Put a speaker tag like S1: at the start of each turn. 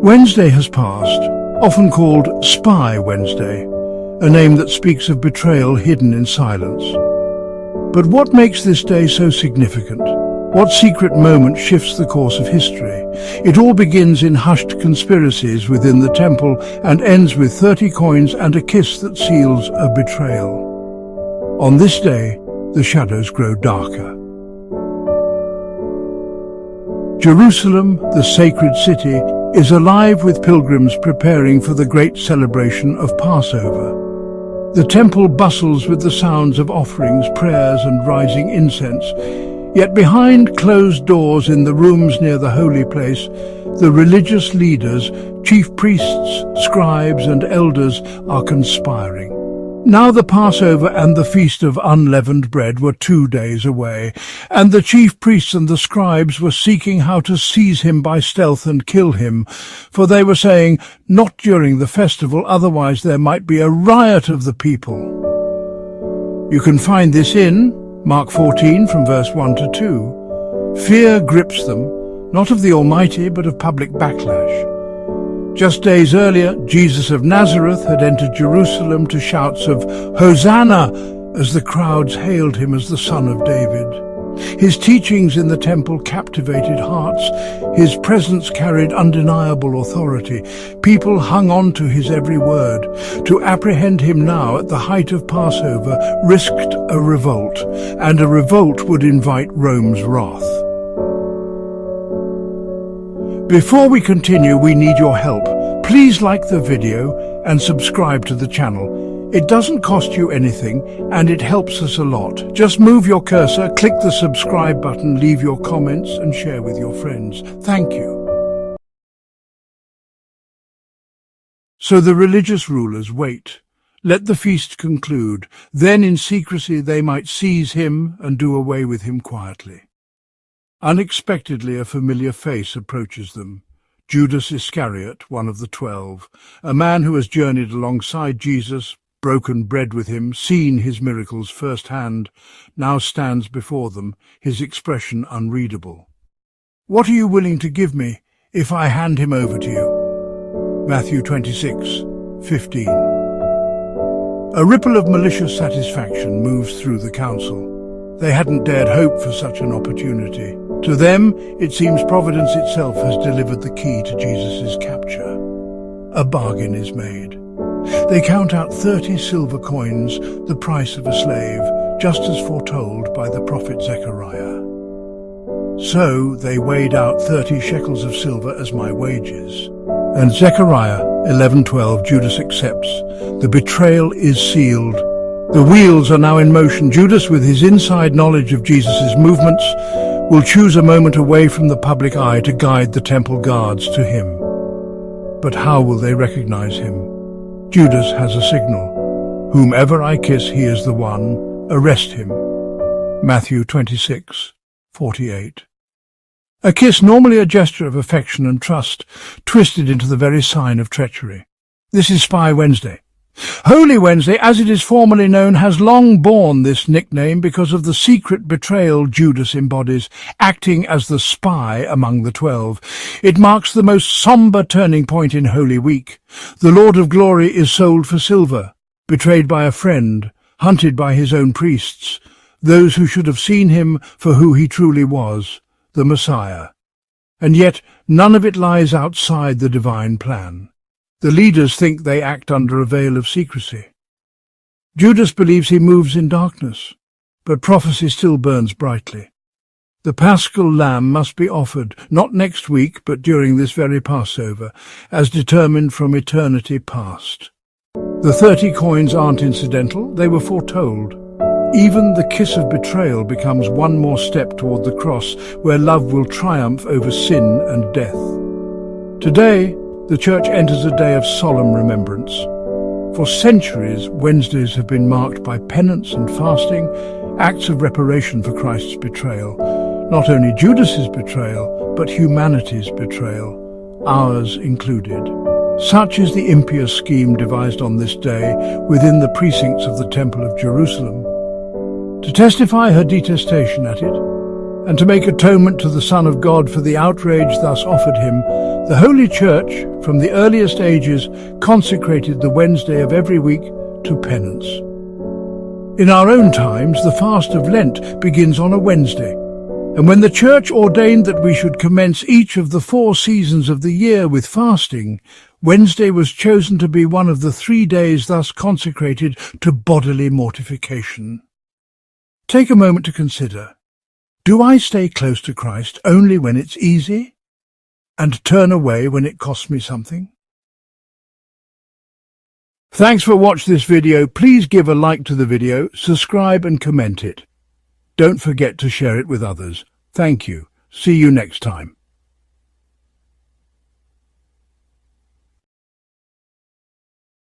S1: Wednesday has passed, often called Spy Wednesday, a name that speaks of betrayal hidden in silence. But what makes this day so significant? What secret moment shifts the course of history? It all begins in hushed conspiracies within the temple and ends with 30 coins and a kiss that seals a betrayal. On this day, the shadows grow darker. Jerusalem, the sacred city, is alive with pilgrims preparing for the great celebration of Passover. The temple bustles with the sounds of offerings, prayers, and rising incense. Yet behind closed doors in the rooms near the holy place, the religious leaders, chief priests, scribes, and elders are conspiring. Now the Passover and the Feast of Unleavened Bread were 2 days away, and the chief priests and the scribes were seeking how to seize him by stealth and kill him, for they were saying, "Not during the festival, otherwise there might be a riot of the people." You can find this in Mark 14 from verse 1 to 2. Fear grips them, not of the Almighty, but of public backlash. Just days earlier, Jesus of Nazareth had entered Jerusalem to shouts of "Hosanna!" as the crowds hailed him as the Son of David. His teachings in the temple captivated hearts. His presence carried undeniable authority. People hung on to his every word. To apprehend him now at the height of Passover risked a revolt, and a revolt would invite Rome's wrath. Before we continue, we need your help. Please like the video and subscribe to the channel. It doesn't cost you anything and it helps us a lot. Just move your cursor, click the subscribe button, leave your comments and share with your friends. Thank you. So the religious rulers wait. Let the feast conclude. Then in secrecy they might seize him and do away with him quietly. Unexpectedly, a familiar face approaches them. Judas Iscariot, one of the 12, a man who has journeyed alongside Jesus, broken bread with him, seen his miracles firsthand, now stands before them, his expression unreadable. "What are you willing to give me if I hand him over to you?" Matthew 26:15. A ripple of malicious satisfaction moves through the council. They hadn't dared hope for such an opportunity. To them, it seems providence itself has delivered the key to Jesus' capture. A bargain is made. They count out 30 silver coins, the price of a slave, just as foretold by the prophet Zechariah. So they weighed out 30 shekels of silver as my wages. And Zechariah 11:12, Judas accepts. The betrayal is sealed. The wheels are now in motion. Judas, with his inside knowledge of Jesus' movements, will choose a moment away from the public eye to guide the temple guards to him. But how will they recognize him? Judas has a signal. "Whomever I kiss, he is the one. Arrest him." Matthew 26:48. A kiss, normally a gesture of affection and trust, twisted into the very sign of treachery. This is Spy Wednesday. Holy Wednesday, as it is formally known, has long borne this nickname because of the secret betrayal Judas embodies, acting as the spy among the 12. It marks the most somber turning point in Holy Week. The Lord of Glory is sold for silver, betrayed by a friend, hunted by his own priests, those who should have seen him for who he truly was, the Messiah. And yet none of it lies outside the divine plan. The leaders think they act under a veil of secrecy. Judas believes he moves in darkness, but prophecy still burns brightly. The paschal lamb must be offered, not next week, but during this very Passover, as determined from eternity past. The 30 coins aren't incidental, they were foretold. Even the kiss of betrayal becomes one more step toward the cross, where love will triumph over sin and death. Today, the Church enters a day of solemn remembrance. For centuries, Wednesdays have been marked by penance and fasting, acts of reparation for Christ's betrayal. Not only Judas's betrayal, but humanity's betrayal, ours included. Such is the impious scheme devised on this day within the precincts of the Temple of Jerusalem. To testify her detestation at it, And to make atonement to the Son of God for the outrage thus offered him, the Holy Church, from the earliest ages, consecrated the Wednesday of every week to penance. In our own times, the fast of Lent begins on a Wednesday, and when the Church ordained that we should commence each of the 4 seasons of the year with fasting, Wednesday was chosen to be one of the 3 days thus consecrated to bodily mortification. Take a moment to consider, do I stay close to Christ only when it's easy, and turn away when it costs me something? Thanks for watching this video. Please give a like to the video, subscribe and comment it. Don't forget to share it with others. Thank you. See you next time.